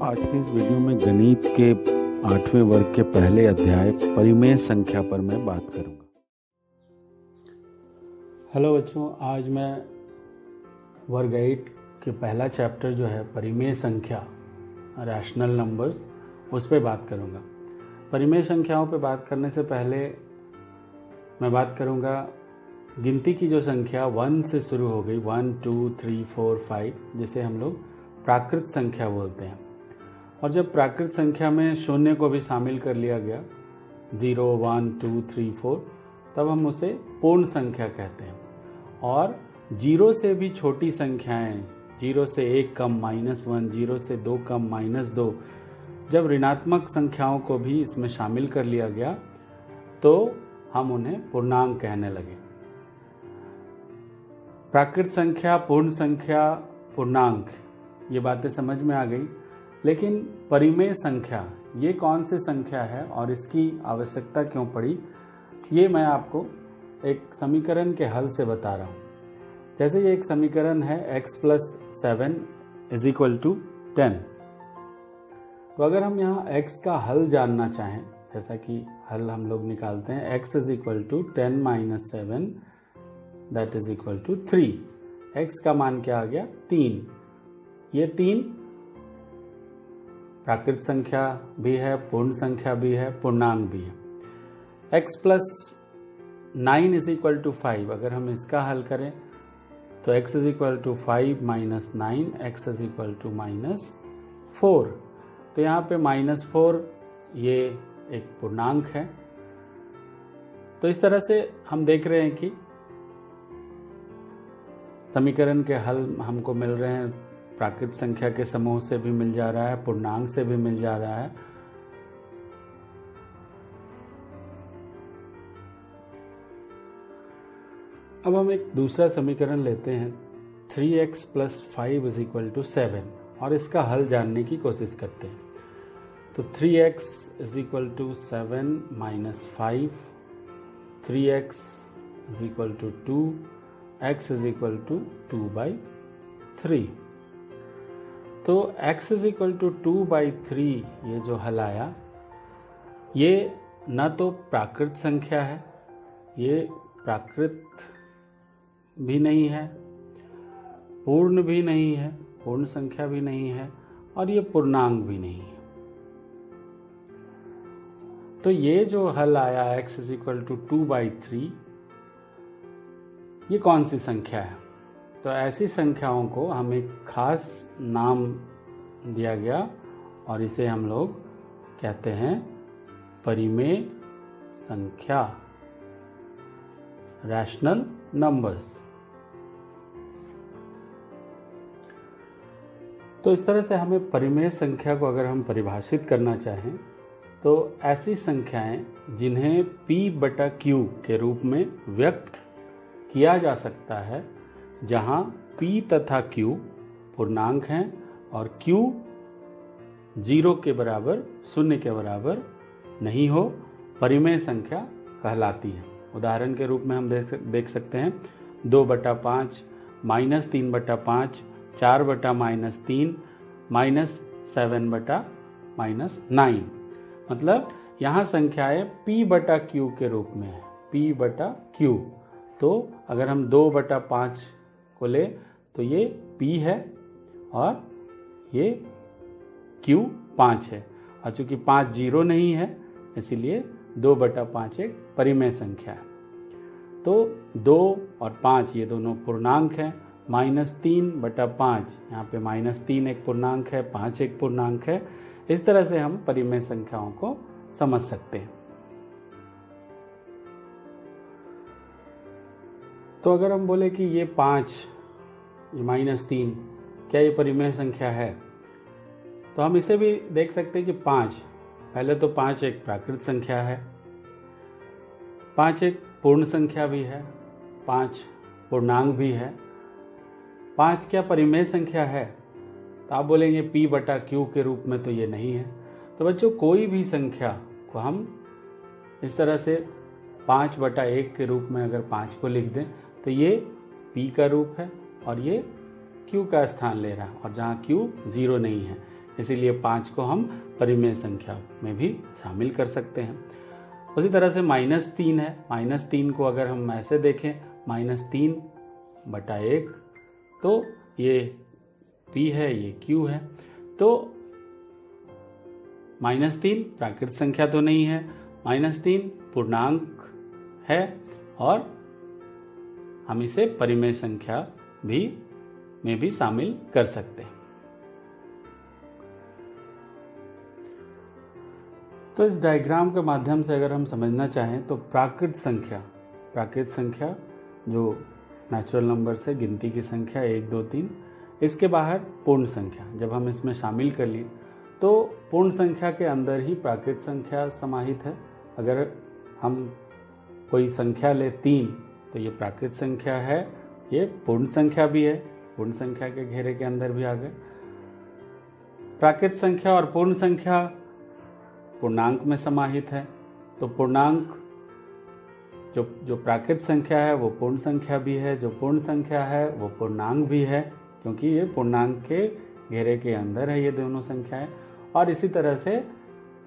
आज की इस वीडियो में गणित के 8वें वर्ग के पहले अध्याय परिमेय संख्या पर मैं बात करूंगा। हेलो बच्चों, आज मैं वर्ग 8 के पहला चैप्टर जो है परिमेय संख्या रैशनल नंबर्स, उस पर बात करूंगा। परिमेय संख्याओं पे बात करने से पहले मैं बात करूंगा गिनती की जो संख्या 1 से शुरू हो गई, 1 2 3 4 5, जिसे हम लोग प्राकृत संख्या बोलते हैं। और जब प्राकृत संख्या में शून्य को भी शामिल कर लिया गया, 0 1 2 3 4, तब हम उसे पूर्ण संख्या कहते हैं। और 0 से भी छोटी संख्याएं, 0 से 1 कम -1, 0 से 2 कम -2, जब ऋणात्मक संख्याओं को भी इसमें शामिल कर लिया गया तो हम उन्हें पूर्णांक कहने लगे। प्राकृत संख्या, पूर्ण संख्या, पूर्णांक, ये बातें समझ में आ गई। लेकिन परिमेय संख्या ये कौन सी संख्या है और इसकी आवश्यकता क्यों पड़ी, ये मैं आपको एक समीकरण के हल से बता रहा हूँ। जैसे ये एक समीकरण है x + 7 = 10। तो अगर हम यहाँ x का हल जानना चाहें, जैसा कि हल हम लोग निकालते हैं, x = 10 - 7 = 3। x का मान क्या आ गया? 3। ये 3 प्राकृत संख्या भी है, पूर्ण संख्या भी है, पूर्णांक भी है। x + 9 = 5, अगर हम इसका हल करें तो x = 5 - 9, x = -4। तो यहाँ पे -4 ये एक पूर्णांक है। तो इस तरह से हम देख रहे हैं कि समीकरण के हल हमको मिल रहे हैं, प्राकृत संख्या के समूह से भी मिल जा रहा है, पूर्णांक से भी मिल जा रहा है। अब हम एक दूसरा समीकरण लेते हैं, 3x + 5 = 7, और इसका हल जानने की कोशिश करते हैं। तो 3x = 7 - 5, 3x = 2, x = 2/3। तो x = 2/3 ये जो हल आया, ये न तो प्राकृत संख्या है, ये प्राकृत भी नहीं है, पूर्ण भी नहीं है, पूर्ण संख्या भी नहीं है, और ये पूर्णांक भी नहीं है। तो ये जो हल आया x = 2/3, ये कौन सी संख्या है? तो ऐसी संख्याओं को हम एक खास नाम दिया गया और इसे हम लोग कहते हैं परिमेय संख्या, रैशनल नंबर्स। तो इस तरह से हमें परिमेय संख्या को अगर हम परिभाषित करना चाहें तो ऐसी संख्याएं जिन्हें p/q के रूप में व्यक्त किया जा सकता है, जहां p तथा q पूर्णांक हैं और q 0 के बराबर, 0 के बराबर नहीं हो, परिमेय संख्या कहलाती है। उदाहरण के रूप में हम देख सकते हैं 2/5, -3/5, 4/-3, -7/-9। मतलब यहाँ संख्याएं p/q के रूप में है, p/q। तो अगर हम 2/5 को ले तो ये p है और ये q 5 है, और चूंकि 5 0 नहीं है, इसीलिए 2/5 एक परिमेय संख्या है। तो 2 और 5 ये दोनों पूर्णांक हैं। -3/5, यहाँ पे -3 एक पूर्णांक है, 5 एक पूर्णांक है। इस तरह से हम परिमेय संख्याओं को समझ सकते हैं। तो अगर हम बोले कि ये 5, ये -3, क्या ये परिमेय संख्या है? तो हम इसे भी देख सकते हैं कि 5, पहले तो 5 एक प्राकृत संख्या है, 5 एक पूर्ण संख्या भी है, 5 पूर्णांक भी है। 5 क्या परिमेय संख्या है? तो आप बोलेंगे p/q के रूप में तो ये नहीं है। तो बच्चों, कोई भी संख्या को हम इस तरह से 5/1 के रूप में अगर 5 को लिख दें तो ये p का रूप है और ये q का स्थान ले रहा है, और जहाँ q 0 नहीं है, इसीलिए 5 को हम परिमेय संख्या में भी शामिल कर सकते हैं। उसी तरह से -3 है। -3 को अगर हम ऐसे देखें -3/1, तो ये P है, ये Q है। तो -3 प्राकृत संख्या तो नहीं है, -3 पूर्णांक है और हम इसे परिमेय संख्या में भी शामिल कर सकते हैं। तो इस डायग्राम के माध्यम से अगर हम समझना चाहें तो प्राकृत संख्या जो नेचुरल नंबर से गिनती की संख्या 1, 2, 3, इसके बाहर पूर्ण संख्या जब हम इसमें शामिल कर लिए तो पूर्ण संख्या के अंदर ही प्राकृत संख्या समाहित है। अगर हम कोई संख्या ले 3 तो ये प्राकृत संख्या है, ये पूर्ण संख्या भी है, पूर्ण संख्या के घेरे के अंदर भी आ गए। प्राकृत संख्या और पूर्ण संख्या पूर्णांक में समाहित है, तो पूर्णांक जो प्राकृत संख्या है वो पूर्ण संख्या भी है, जो पूर्ण संख्या है वो पूर्णांक भी है, क्योंकि ये पूर्णांक के घेरे के अंदर है ये दोनों संख्याएं। और इसी तरह से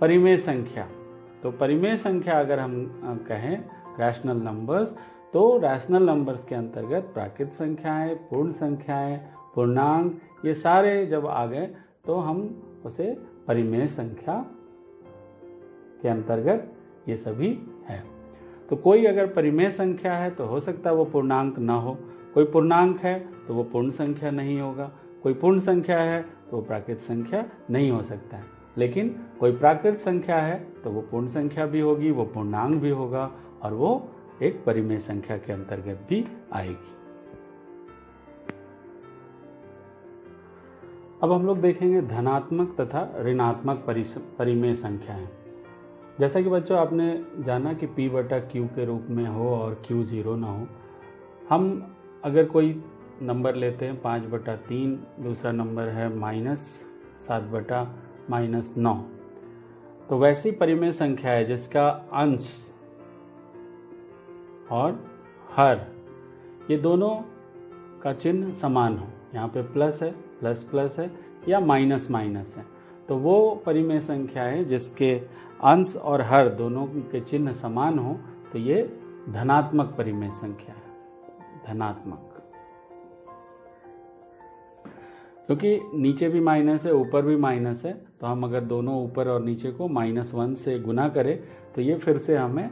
परिमेय संख्या, तो परिमेय संख्या अगर हम कहें रैशनल नंबर्स, तो रैशनल नंबर्स के अंतर्गत प्राकृत संख्याएं, पूर्ण संख्याएं, पूर्णांक, ये सारे जब आ गए तो हम उसे परिमेय संख्या के अंतर्गत ये सभी है। तो कोई अगर परिमेय संख्या है तो हो सकता है वो पूर्णांक ना हो, कोई पूर्णांक है तो वो पूर्ण संख्या नहीं होगा, कोई पूर्ण संख्या है तो वो प्राकृत संख्या नहीं हो सकता है। लेकिन कोई प्राकृत संख्या है तो वो पूर्ण संख्या भी होगी, वो पूर्णांक भी होगा और वो एक परिमेय संख्या के अंतर्गत भी आएगी। अब हम लोग देखेंगे धनात्मक तथा ऋणात्मक परिमेय संख्याएं। जैसा कि बच्चों आपने जाना कि P/Q के रूप में हो और Q 0 ना हो। हम अगर कोई नंबर लेते हैं 5/3, दूसरा नंबर है -7/-9, तो वैसी परिमेय संख्या है जिसका अंश और हर ये दोनों का चिन्ह समान हो। यहाँ पे प्लस है, प्लस प्लस है या माइनस माइनस है, तो वो परिमेय संख्या है जिसके अंश और हर दोनों के चिन्ह समान हो, तो ये धनात्मक परिमेय संख्या है। धनात्मक, क्योंकि नीचे भी माइनस है, ऊपर भी माइनस है, तो हम अगर दोनों ऊपर और नीचे को -1 से गुना करें तो ये फिर से हमें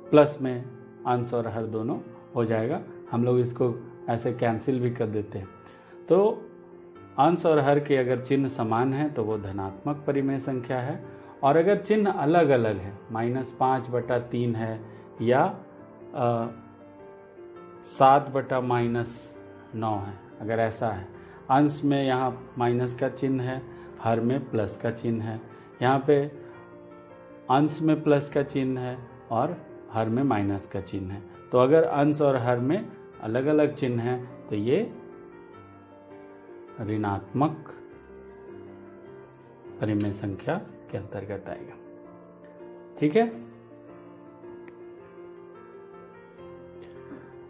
प्लस में अंश और हर दोनों हो जाएगा। हम लोग इसको ऐसे कैंसिल भी कर देते हैं। तो अंश और हर के अगर चिन्ह समान है तो वो धनात्मक परिमेय संख्या है, और अगर चिन्ह अलग अलग है, -5/3 है या 7/-9 है, अगर ऐसा है, अंश में यहाँ माइनस का चिन्ह है, हर में प्लस का चिन्ह है, यहाँ पे अंश में प्लस का चिन्ह है और हर में माइनस का चिन्ह है, तो अगर अंश और हर में अलग अलग चिन्ह है तो ये ऋणात्मक परिमेय संख्या के अंतर्गत आएगा। ठीक है,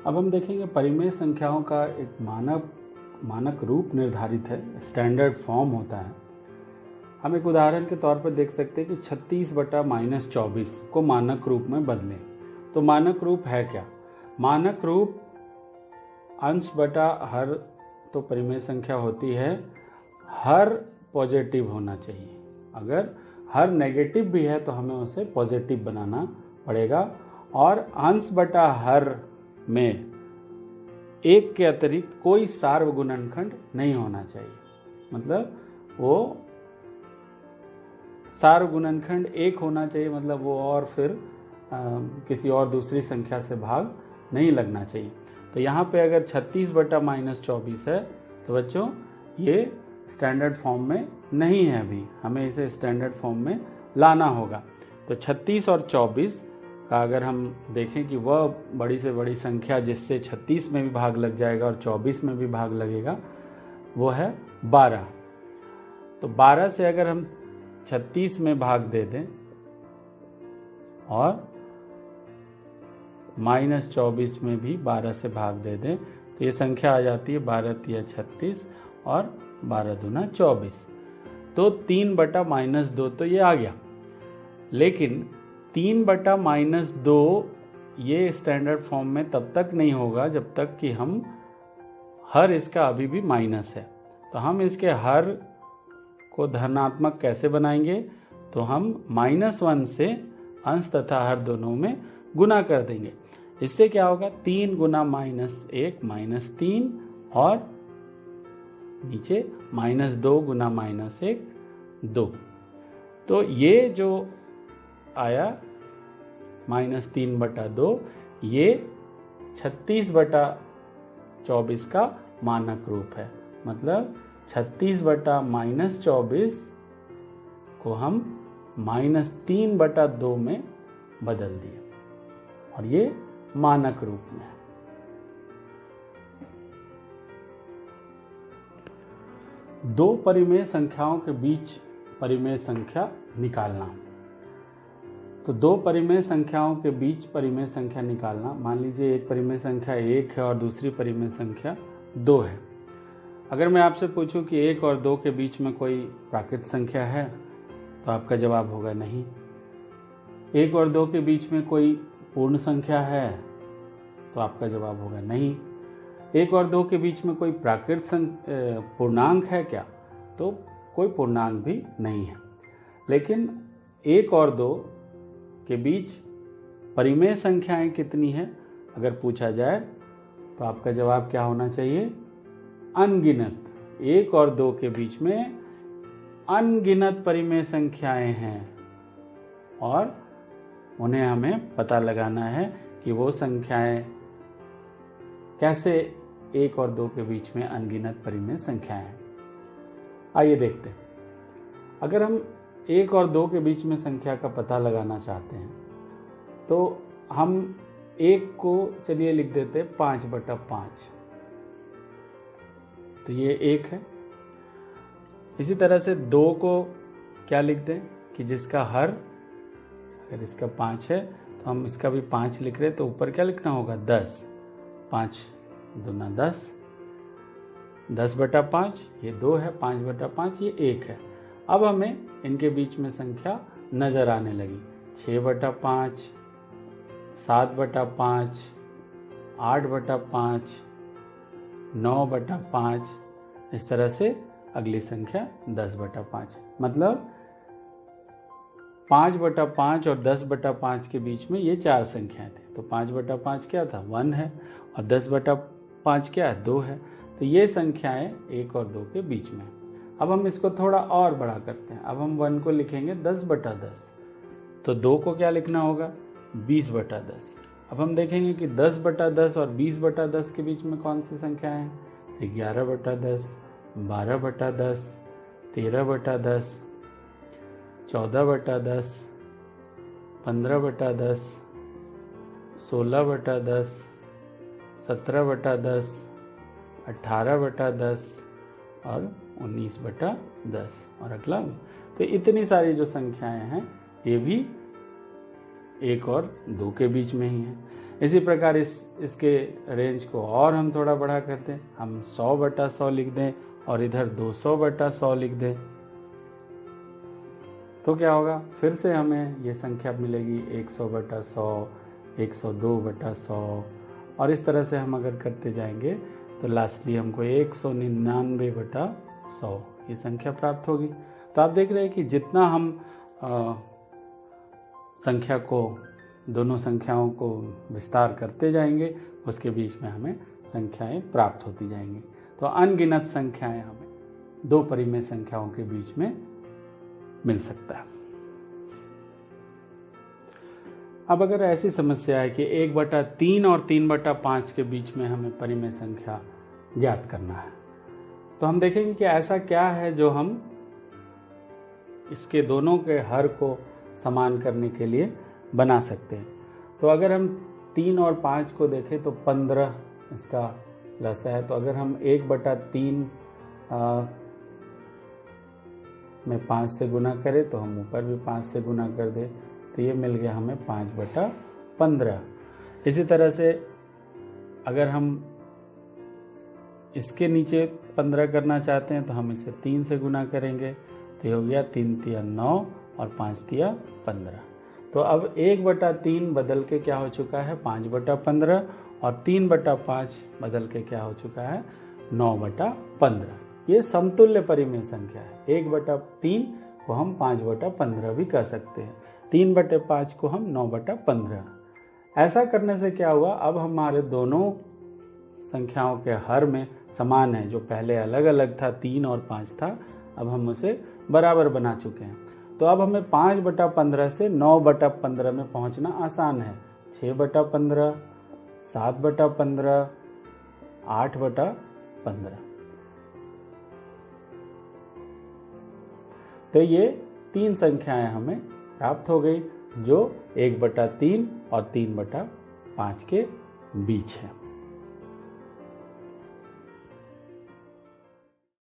अब हम देखेंगे परिमेय संख्याओं का एक मानक रूप निर्धारित है, स्टैंडर्ड फॉर्म होता है। हम एक उदाहरण के तौर पर देख सकते हैं कि 36/-24 को मानक रूप में बदलें। तो मानक रूप है क्या? मानक रूप अंश बटा हर तो परिमेय संख्या होती है, हर पॉजिटिव होना चाहिए। अगर हर नेगेटिव भी है तो हमें उसे पॉजिटिव बनाना पड़ेगा, और अंश बटा हर में एक के अतिरिक्त कोई सार्वगुणनखंड नहीं होना चाहिए। मतलब वो सार्वगुणनखंड एक होना चाहिए, मतलब वो और फिर किसी और दूसरी संख्या से भाग नहीं लगना चाहिए। तो यहाँ पे अगर 36/-24 है तो बच्चों ये स्टैंडर्ड फॉर्म में नहीं है, अभी हमें इसे स्टैंडर्ड फॉर्म में लाना होगा। तो 36 और 24 का अगर हम देखें कि वह बड़ी से बड़ी संख्या जिससे 36 में भी भाग लग जाएगा और 24 में भी भाग लगेगा वो है 12। तो 12 से अगर हम 36 में भाग दे दें और -24 में भी 12 से भाग दे दें तो ये संख्या आ जाती है 12 × 36 और 12 दूना 24। तो 3/-2 तो ये आ गया, लेकिन 3/-2 ये स्टैंडर्ड फॉर्म में तब तक नहीं होगा जब तक कि हम हर इसका अभी भी माइनस है। तो हम इसके हर को धनात्मक कैसे बनाएंगे? तो हम -1 से अंश तथा हर दोनों में गुना कर देंगे। इससे क्या होगा? 3 गुना -1 -3 और नीचे -2 गुना -1 2। तो ये जो आया -3/2, ये 36/24 का मानक रूप है। मतलब 36/-24 को हम -3/2 में बदल दिए और ये मानक रूप में है। दो परिमेय संख्याओं के बीच परिमेय संख्या निकालना। तो दो परिमेय संख्याओं के बीच परिमेय संख्या निकालना। मान लीजिए एक परिमेय संख्या 1 है और दूसरी परिमेय संख्या 2 है। अगर मैं आपसे पूछूं कि 1 और 2 के बीच में कोई प्राकृत संख्या है, तो आपका जवाब होगा नहीं। 1 और 2 के बीच में कोई पूर्ण संख्या है, तो आपका जवाब होगा नहीं। 1 और 2 के बीच में कोई प्राकृत पूर्णांक है क्या? तो कोई पूर्णांक भी नहीं है। लेकिन 1 और 2 के बीच परिमेय संख्याएं कितनी हैं अगर पूछा जाए, तो आपका जवाब क्या होना चाहिए? अनगिनत। 1 और 2 के बीच में अनगिनत परिमेय संख्याएं हैं और उन्हें हमें पता लगाना है कि वो संख्याएं कैसे 1 और 2 के बीच में अनगिनत परिमेय संख्याएं हैं। आइए देखते हैं। अगर हम 1 और 2 के बीच में संख्या का पता लगाना चाहते हैं, तो हम 1 को चलिए लिख देते हैं 5/5, तो ये 1 है। इसी तरह से 2 को क्या लिख दें कि जिसका हर, अगर इसका 5 है तो हम इसका भी 5 लिख रहे हैं, तो ऊपर क्या लिखना होगा? 10। 5 दूना 10, 10/5 ये 2 है, 5/5 ये 1 है। अब हमें इनके बीच में संख्या नजर आने लगी। 6/5, 7/5, 8/5, 9/5, इस तरह से अगली संख्या 10/5। मतलब 5/5 और 10/5 के बीच में ये 4 संख्याएं थे। तो 5/5 क्या था? 1 है, और 10/5 क्या है? 2 है। तो ये संख्याएं 1 और 2 के बीच में। अब हम इसको थोड़ा और बड़ा करते हैं। अब हम 1 को लिखेंगे 10/10, तो 2 को क्या लिखना होगा? 20/10। अब हम देखेंगे कि 10/10 और 20/10 के बीच में कौन सी संख्या है? 11/10, 12/10, 13/10, 14/10, 15/10, 16/10, 17/10, 18/10 और 19/10 और अगला। तो इतनी सारी जो संख्याएं हैं ये भी 1 और 2 के बीच में ही है। इसी प्रकार इसके रेंज को और हम थोड़ा बड़ा करते हैं। हम 100/100 लिख दें और इधर 200/100 लिख दें, तो क्या होगा? फिर से हमें ये संख्या मिलेगी 100/100, 102/100, और इस तरह से हम अगर करते जाएंगे तो लास्टली हमको 199/100 ये संख्या प्राप्त होगी। तो आप देख रहे हैं कि जितना हम संख्या को, दोनों संख्याओं को विस्तार करते जाएंगे, उसके बीच में हमें संख्याएं प्राप्त होती जाएंगी। तो अनगिनत संख्याएं हमें दो परिमेय संख्याओं के बीच में मिल सकता है। अब अगर ऐसी समस्या है कि 1/3 और 3/5 के बीच में हमें परिमेय संख्या ज्ञात करना है, तो हम देखेंगे कि ऐसा क्या है जो हम इसके दोनों के हर को समान करने के लिए बना सकते हैं। तो अगर हम 3 और 5 को देखें तो 15 इसका लसा है। तो अगर हम 1/3 में 5 से गुना करें तो हम ऊपर भी 5 से गुना कर दें, तो ये मिल गया हमें 5/15। इसी तरह से अगर हम इसके नीचे 15 करना चाहते हैं तो हम इसे 3 से गुना करेंगे, तो ये हो गया 3 तिया 9 और 5 तिया 15। तो अब 1/3 बदल के क्या हो चुका है 5/15 और 3/5 बदल के क्या हो चुका है 9/15। ये समतुल्य परिमेय संख्या है। 1/3 को हम 5/15 भी कह सकते हैं, 3/5 को हम 9/15। ऐसा करने से क्या हुआ, अब हमारे दोनों संख्याओं के हर में समान है। जो पहले अलग अलग था 3 और 5 था, अब हम उसे बराबर बना चुके हैं। तो अब हमें 5/15 से 9/15 में पहुंचना आसान है। 6/15, 7/15, 8/15। तो ये 3 संख्याएं हमें प्राप्त हो गई जो 1/3 और 3/5 के बीच है।